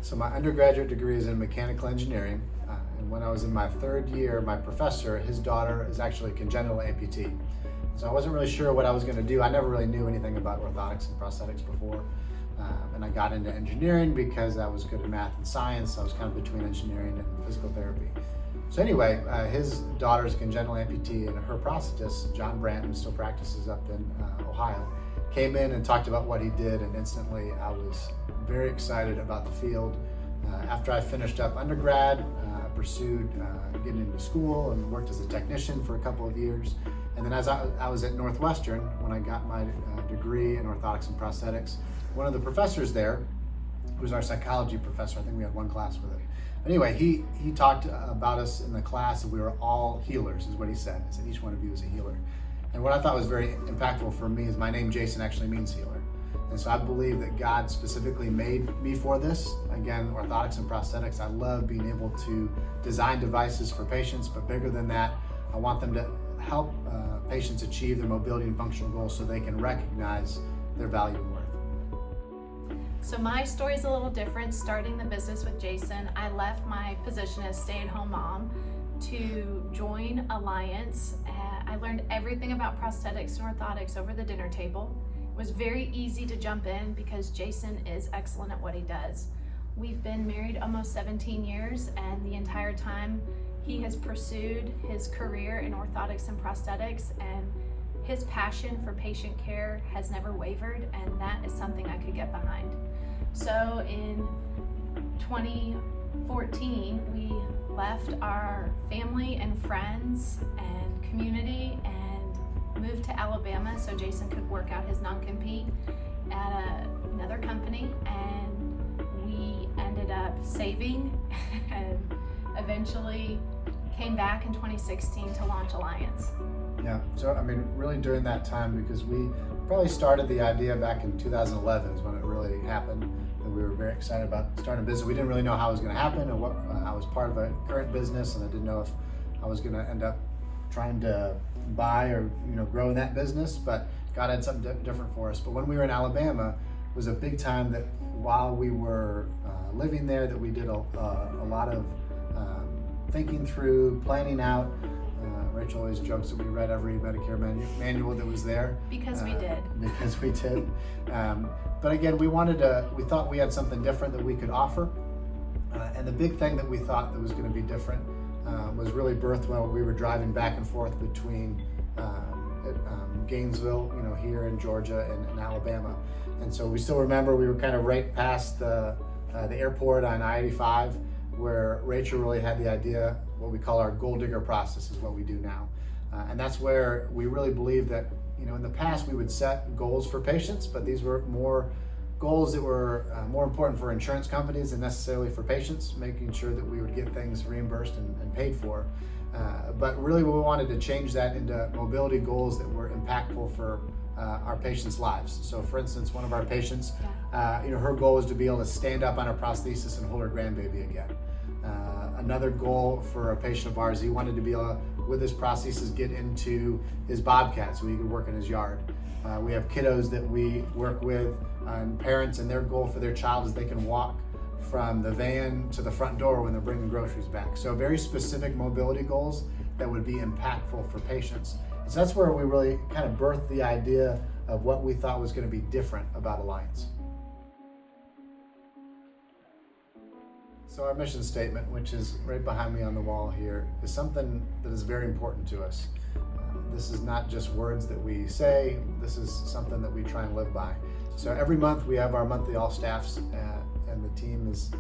So my undergraduate degree is in mechanical engineering, and when I was in my third year, my professor, his daughter is actually a congenital amputee. So I wasn't really sure what I was going to do. I never really knew anything about orthotics and prosthetics before. And I got into engineering because I was good at math and science. I was kind of between engineering and physical therapy. So anyway, his daughter's a congenital amputee, and her prosthetist, John Brandt, who still practices up in Ohio, came in and talked about what he did, and instantly I was very excited about the field. After I finished up undergrad, I pursued getting into school and worked as a technician for a couple of years. And then as I was at Northwestern, when I got my degree in orthotics and prosthetics, one of the professors there, who was our psychology professor, I think we had one class with him. Anyway, he talked about us in the class, and we were all healers, is what he said. He said each one of you is a healer. And what I thought was very impactful for me is my name, Jason, actually means healer. And so I believe that God specifically made me for this. Again, orthotics and prosthetics, I love being able to design devices for patients, but bigger than that, I want them to help patients achieve their mobility and functional goals so they can recognize their value and worth. So my story is a little different. Starting the business with Jason, I left my position as stay-at-home mom to join Alliance. I learned everything about prosthetics and orthotics over the dinner table. It was very easy to jump in because Jason is excellent at what he does. We've been married almost 17 years, and the entire time he has pursued his career in orthotics and prosthetics, and his passion for patient care has never wavered, and that is something I could get behind. So in 2014, we left our family and friends and community and moved to Alabama so Jason could work out his non-compete at another company, and we ended up saving and eventually came back in 2016 to launch Alliance. Yeah, so I mean, really during that time, because we probably started the idea back in 2011 is when it really happened, and we were very excited about starting a business. We didn't really know how it was going to happen, and what I was part of a current business, and I didn't know if I was going to end up trying to buy or grow in that business, but God had something different for us. But when we were in Alabama, it was a big time that while we were living there, that we did a lot of thinking through, planning out. Rachael always jokes that we read every Medicare manual that was there. Because we did. Because we did. But again, we thought we had something different that we could offer. And the big thing that we thought that was going to be different was really birthed when we were driving back and forth between Gainesville, here in Georgia and Alabama. And so we still remember we were kind of right past the airport on I-85, where Rachael really had the idea, what we call our goal digger process is what we do now. And that's where we really believe that, in the past we would set goals for patients, but these were more goals that were more important for insurance companies than necessarily for patients, making sure that we would get things reimbursed and paid for. But really we wanted to change that into mobility goals that were impactful for our patients' lives. So for instance, one of our patients, her goal was to be able to stand up on her prosthesis and hold her grandbaby again. Another goal for a patient of ours, he wanted to be able to, with his prosthesis, get into his bobcat so he could work in his yard. We have kiddos that we work with, and parents, and their goal for their child is they can walk from the van to the front door when they're bringing groceries back. So very specific mobility goals that would be impactful for patients. So that's where we really kind of birthed the idea of what we thought was going to be different about Alliance. So our mission statement, which is right behind me on the wall here, is something that is very important to us. This is not just words that we say, this is something that we try and live by. So every month we have our monthly all staffs, and the team is,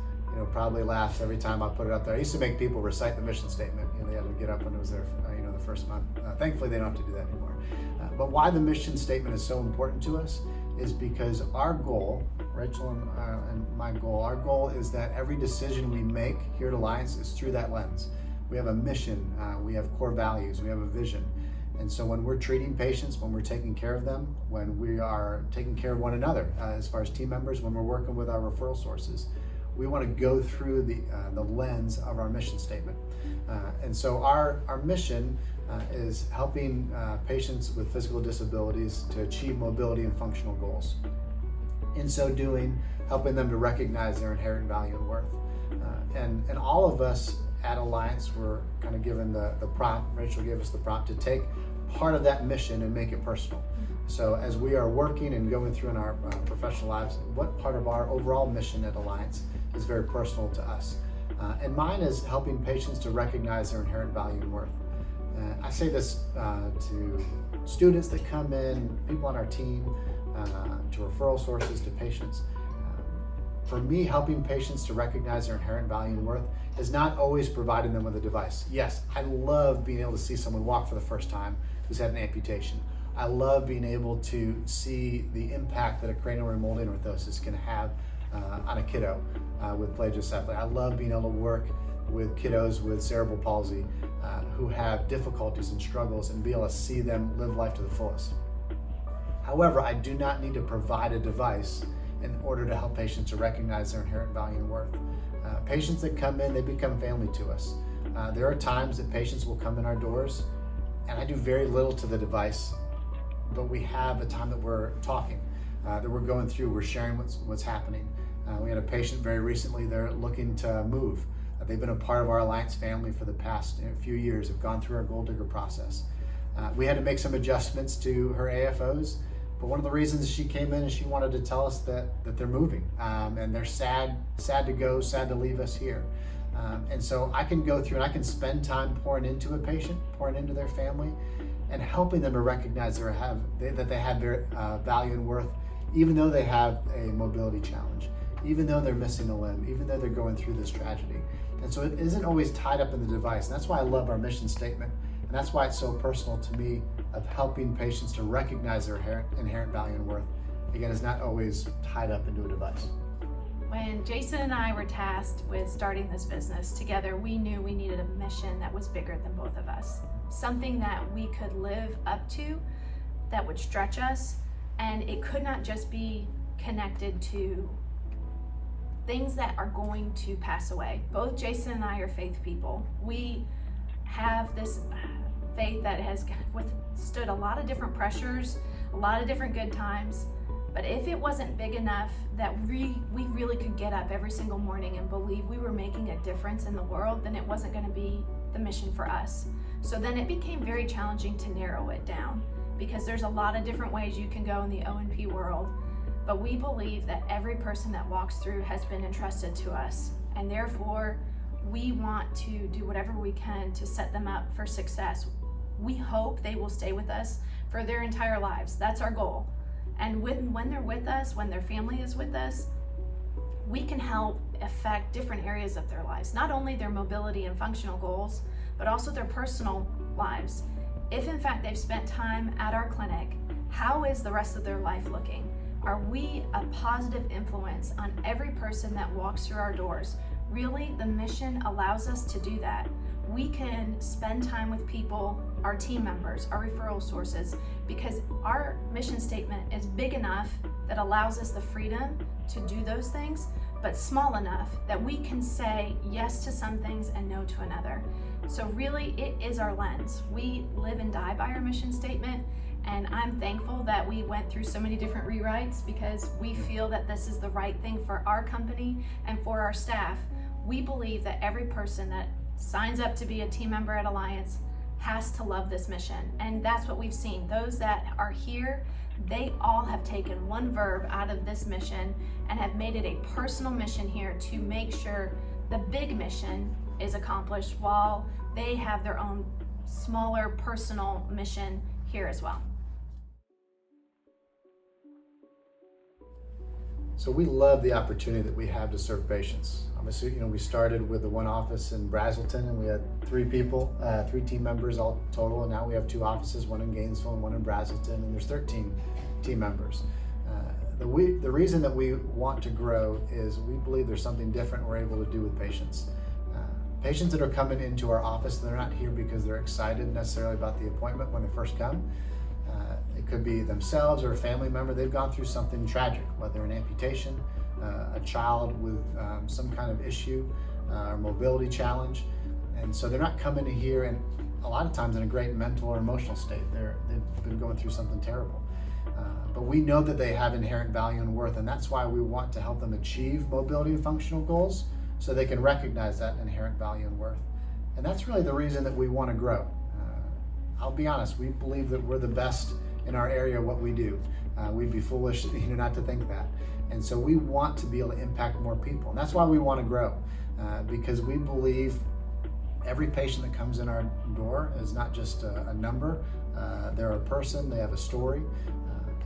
probably laughs every time I put it up there. I used to make people recite the mission statement. They had to get up when it was their, the first month. Thankfully they don't have to do that anymore. But why the mission statement is so important to us is because our goal, Rachael and my goal, our goal is that every decision we make here at Alliance is through that lens. We have a mission, we have core values, we have a vision. And so when we're treating patients, when we're taking care of them, when we are taking care of one another, as far as team members, when we're working with our referral sources, we want to go through the lens of our mission statement. And so our mission is helping patients with physical disabilities to achieve mobility and functional goals. In so doing, helping them to recognize their inherent value and worth. And all of us at Alliance were kind of given the prompt, Rachael gave us the prompt to take part of that mission and make it personal. So as we are working and going through in our professional lives, what part of our overall mission at Alliance is very personal to us? And mine is helping patients to recognize their inherent value and worth. I say this to students that come in, people on our team, to referral sources, to patients. For me, helping patients to recognize their inherent value and worth is not always providing them with a device. Yes, I love being able to see someone walk for the first time who's had an amputation. I love being able to see the impact that a cranial remolding orthosis can have on a kiddo with plagiocephaly. I love being able to work with kiddos with cerebral palsy who have difficulties and struggles and be able to see them live life to the fullest. However, I do not need to provide a device in order to help patients to recognize their inherent value and worth. Patients that come in, they become family to us. There are times that patients will come in our doors and I do very little to the device, but we have a time that we're talking, that we're going through, we're sharing what's happening. We had a patient very recently, they're looking to move. They've been a part of our Alliance family for the past few years, have gone through our gold digger process. We had to make some adjustments to her AFOs, but one of the reasons she came in is she wanted to tell us that they're moving and they're sad to go, sad to leave us here. And so I can go through and I can spend time pouring into a patient, pouring into their family, and helping them to recognize that they have their value and worth, even though they have a mobility challenge, even though they're missing a limb, even though they're going through this tragedy. And so it isn't always tied up in the device. And that's why I love our mission statement. And that's why it's so personal to me of helping patients to recognize their inherent value and worth. Again, it's not always tied up into a device. When Jason and I were tasked with starting this business together, we knew we needed a mission that was bigger than both of us. Something that we could live up to, that would stretch us, and it could not just be connected to things that are going to pass away. Both Jason and I are faith people. We have this faith that has withstood a lot of different pressures, a lot of different good times, but if it wasn't big enough that we really could get up every single morning and believe we were making a difference in the world, then it wasn't going to be the mission for us. So then it became very challenging to narrow it down, because there's a lot of different ways you can go in the O&P world, but we believe that every person that walks through has been entrusted to us, and therefore we want to do whatever we can to set them up for success. We hope they will stay with us for their entire lives. That's our goal. And when they're with us, when their family is with us, we can help affect different areas of their lives, not only their mobility and functional goals, but also their personal lives. If in fact they've spent time at our clinic, how is the rest of their life looking? Are we a positive influence on every person that walks through our doors? Really, the mission allows us to do that. We can spend time with people, our team members, our referral sources, because our mission statement is big enough that allows us the freedom to do those things, but small enough that we can say yes to some things and no to another. So really, it is our lens. We live and die by our mission statement, and I'm thankful that we went through so many different rewrites, because we feel that this is the right thing for our company and for our staff. We believe that every person that signs up to be a team member at Alliance has to love this mission, and that's what we've seen. Those that are here, they all have taken one verb out of this mission and have made it a personal mission here to make sure the big mission is accomplished while they have their own smaller personal mission here as well. So we love the opportunity that we have to serve patients. Obviously, we started with the one office in Brazelton, and we had 3 people, 3 team members all total, and now we have 2 offices, one in Gainesville and one in Brazelton, and there's 13 team members. The reason that we want to grow is we believe there's something different we're able to do with patients. Patients that are coming into our office, they're not here because they're excited necessarily about the appointment when they first come. It could be themselves or a family member. They've gone through something tragic, whether an amputation, a child with some kind of issue, or mobility challenge. And so they're not coming to here, and a lot of times in a great mental or emotional state. They've been going through something terrible. But we know that they have inherent value and worth, and that's why we want to help them achieve mobility and functional goals so they can recognize that inherent value and worth. And that's really the reason that we want to grow. I'll be honest, we believe that we're the best in our area what we do. We'd be foolish not to think that. And so we want to be able to impact more people. And that's why we want to grow, because we believe every patient that comes in our door is not just a number. They're a person, they have a story.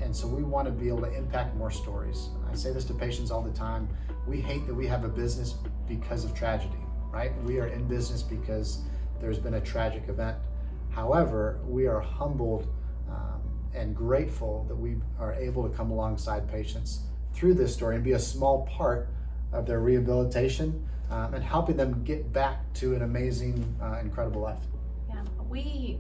And so we want to be able to impact more stories. I say this to patients all the time. We hate that we have a business because of tragedy, right? We are in business because there's been a tragic event. However, we are humbled and grateful that we are able to come alongside patients through this story and be a small part of their rehabilitation and helping them get back to an amazing, incredible life. Yeah,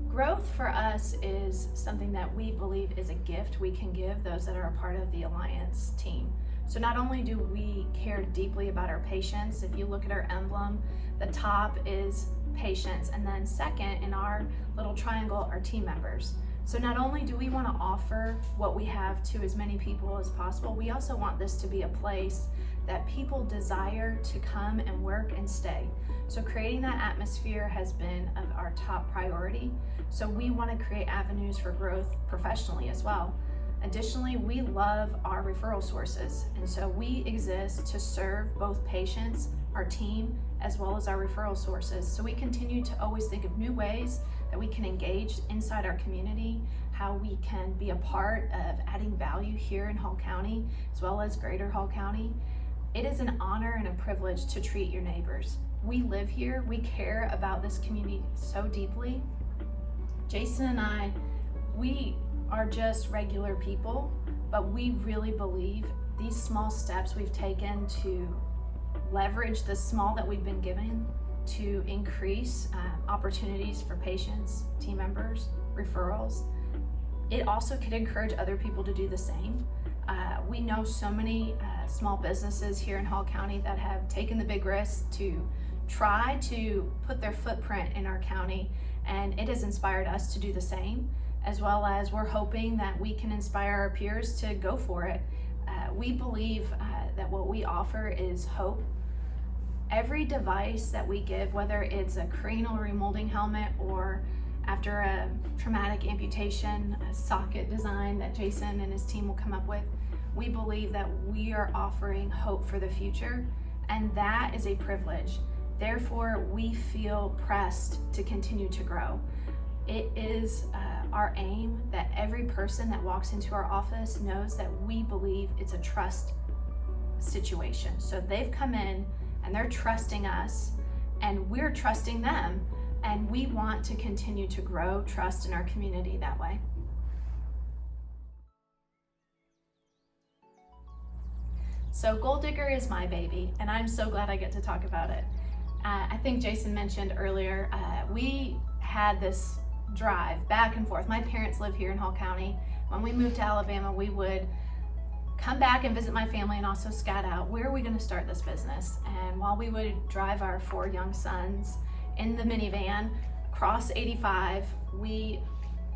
growth for us is something that we believe is a gift we can give those that are a part of the Alliance team. So not only do we care deeply about our patients, if you look at our emblem, the top is patients, and then second in our little triangle are team members. So not only do we want to offer what we have to as many people as possible, we also want this to be a place that people desire to come and work and stay. So creating that atmosphere has been of our top priority. So we want to create avenues for growth professionally as well. Additionally, we love our referral sources, and so we exist to serve both patients, our team, as well as our referral sources. So we continue to always think of new ways that we can engage inside our community, how we can be a part of adding value here in Hall County, as well as Greater Hall County. It is an honor and a privilege to treat your neighbors. We live here, we care about this community so deeply. Jason and I, we are just regular people, but we really believe these small steps we've taken to leverage the small that we've been given to increase opportunities for patients, team members, referrals. It also could encourage other people to do the same. We know so many small businesses here in Hall County that have taken the big risk to try to put their footprint in our county, and it has inspired us to do the same, as well as we're hoping that we can inspire our peers to go for it. We believe that what we offer is hope. Every device that we give, whether it's a cranial remolding helmet or after a traumatic amputation, a socket design that Jason and his team will come up with, we believe that we are offering hope for the future, and that is a privilege. Therefore, we feel pressed to continue to grow. It is our aim that every person that walks into our office knows that we believe it's a trust situation. So they've come in and they're trusting us, and we're trusting them, and we want to continue to grow trust in our community that way. So Gold Digger is my baby, and I'm so glad I get to talk about it. I think Jason mentioned earlier, we had this drive back and forth. My parents live here in Hall County. When we moved to Alabama, we would come back and visit my family and also scout out, where are we going to start this business? And while we would drive our 4 young sons in the minivan, cross 85, we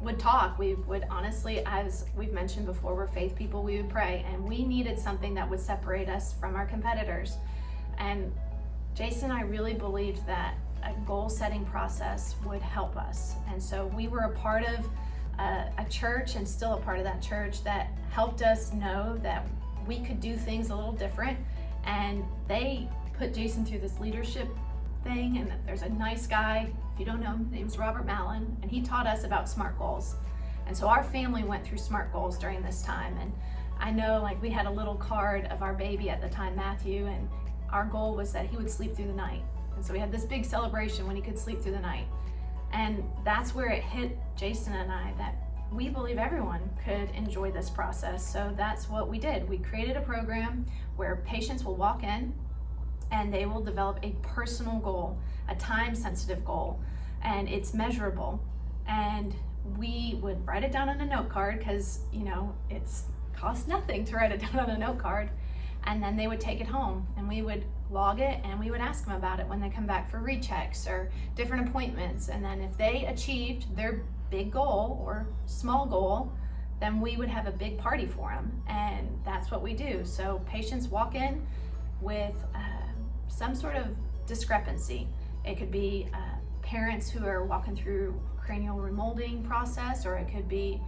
would talk. We would honestly, as we've mentioned before, we're faith people, we would pray, and we needed something that would separate us from our competitors. And Jason and I really believed that a goal-setting process would help us. And so we were a part of a church, and still a part of that church, that helped us know that we could do things a little different. And they put Jason through this leadership thing, and there's a nice guy, if you don't know him, his name's Robert Mallon, and he taught us about SMART goals. And so our family went through SMART goals during this time. And I know, like, we had a little card of our baby at the time, Matthew, and our goal was that he would sleep through the night. And so we had this big celebration when he could sleep through the night. And that's where it hit Jason and I that we believe everyone could enjoy this process. So that's what we did. We created a program where patients will walk in and they will develop a personal goal, a time-sensitive goal, and it's measurable. And we would write it down on a note card, because, you know, it's cost nothing to write it down on a note card. And then they would take it home, and we would log it, and we would ask them about it when they come back for rechecks or different appointments. And then if they achieved their big goal or small goal, then we would have a big party for them, and that's what we do. So patients walk in with some sort of discrepancy. It could be parents who are walking through cranial remolding process, or it could be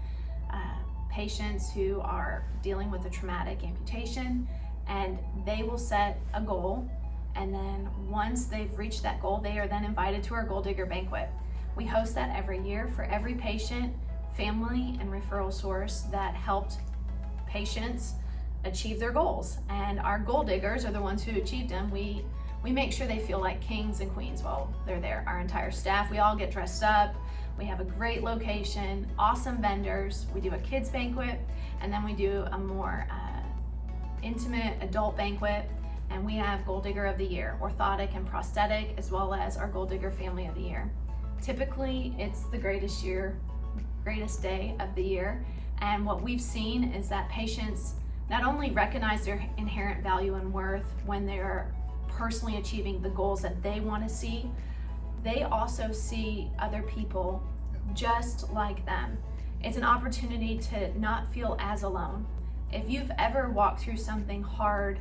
patients who are dealing with a traumatic amputation, and they will set a goal, and then once they've reached that goal, they are then invited to our Gold Digger Banquet. We host that every year for every patient, family, and referral source that helped patients achieve their goals. And our gold diggers are the ones who achieved them. We make sure they feel like kings and queens while they're there. Our entire staff, we all get dressed up. We have a great location, awesome vendors. We do a kids banquet, and then we do a more intimate adult banquet. And we have Gold Digger of the Year, Orthotic and Prosthetic, as well as our Gold Digger Family of the Year. Typically, it's the greatest day of the year. And what we've seen is that patients not only recognize their inherent value and worth when they're personally achieving the goals that they want to see, they also see other people just like them. It's an opportunity to not feel as alone. If you've ever walked through something hard,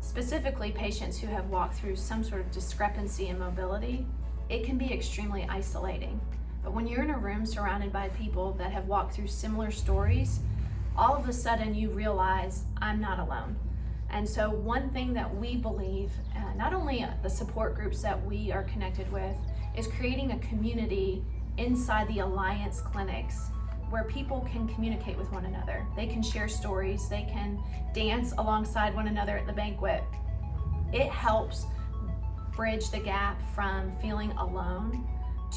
specifically patients who have walked through some sort of discrepancy in mobility, it can be extremely isolating. But when you're in a room surrounded by people that have walked through similar stories, all of a sudden you realize, I'm not alone. And so one thing that we believe, not only the support groups that we are connected with, is creating a community inside the Alliance clinics where people can communicate with one another. They can share stories, they can dance alongside one another at the banquet. It helps bridge the gap from feeling alone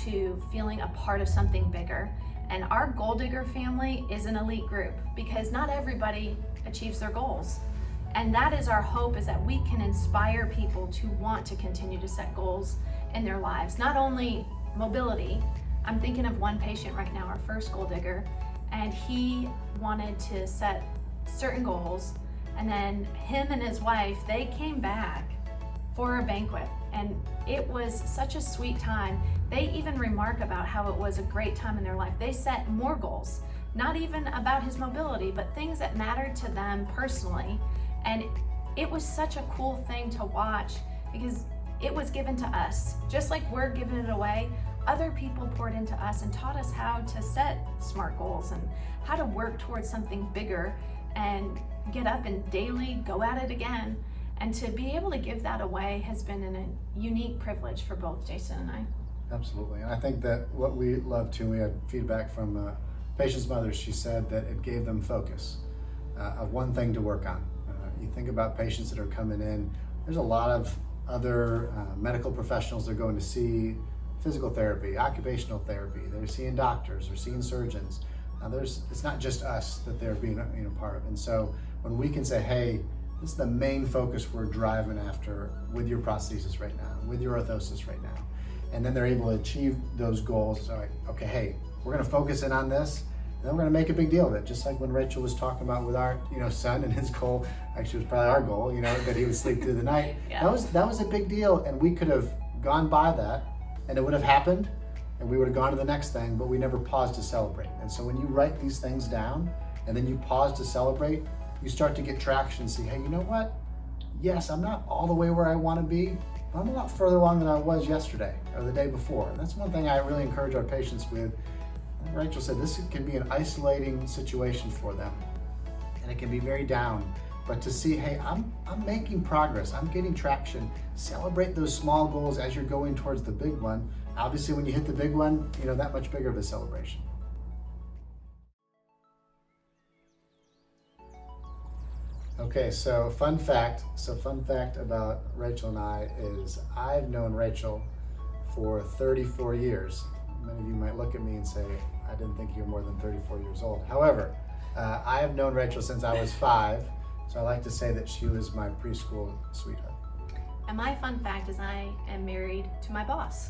to feeling a part of something bigger. And our Gold Digger family is an elite group because not everybody achieves their goals. And that is our hope, is that we can inspire people to want to continue to set goals in their lives. Not only mobility, I'm thinking of one patient right now, our first Gold Digger, and he wanted to set certain goals, and then him and his wife, they came back for a banquet, and it was such a sweet time. They even remark about how it was a great time in their life. They set more goals, not even about his mobility, but things that mattered to them personally. And it was such a cool thing to watch because it was given to us. Just like we're giving it away, other people poured into us and taught us how to set smart goals and how to work towards something bigger and get up and daily go at it again. And to be able to give that away has been a unique privilege for both Jason and I. Absolutely. And I think that what we love too, we had feedback from patients' mothers. She said that it gave them focus of one thing to work on. You think about patients that are coming in, there's a lot of other medical professionals they're going to see, physical therapy, occupational therapy, they're seeing doctors, they're seeing surgeons. It's not just us that they're being part of. And so when we can say, hey, this is the main focus we're driving after with your prosthesis right now, with your orthosis right now, and then they're able to achieve those goals. So okay, hey, we're gonna focus in on this, and then we're gonna make a big deal of it. Just like when Rachael was talking about with our son and his goal, actually it was probably our goal, that he would sleep through the night. Yeah. That was a big deal, and we could have gone by that, and it would have happened, and we would have gone to the next thing, but we never paused to celebrate. And so when you write these things down, and then you pause to celebrate, you start to get traction and see, hey, you know what? Yes, I'm not all the way where I want to be, but I'm a lot further along than I was yesterday or the day before. And that's one thing I really encourage our patients with. Like Rachael said, this can be an isolating situation for them, and it can be very down. But to see, hey, I'm making progress, I'm getting traction. Celebrate those small goals as you're going towards the big one. Obviously, when you hit the big one, that much bigger of a celebration. Okay, so fun fact about Rachael and I is I've known Rachael for 34 years. Many of you might look at me and say, I didn't think you were more than 34 years old. However, I have known Rachael since I was 5, so I like to say that she was my preschool sweetheart. And my fun fact is I am married to my boss.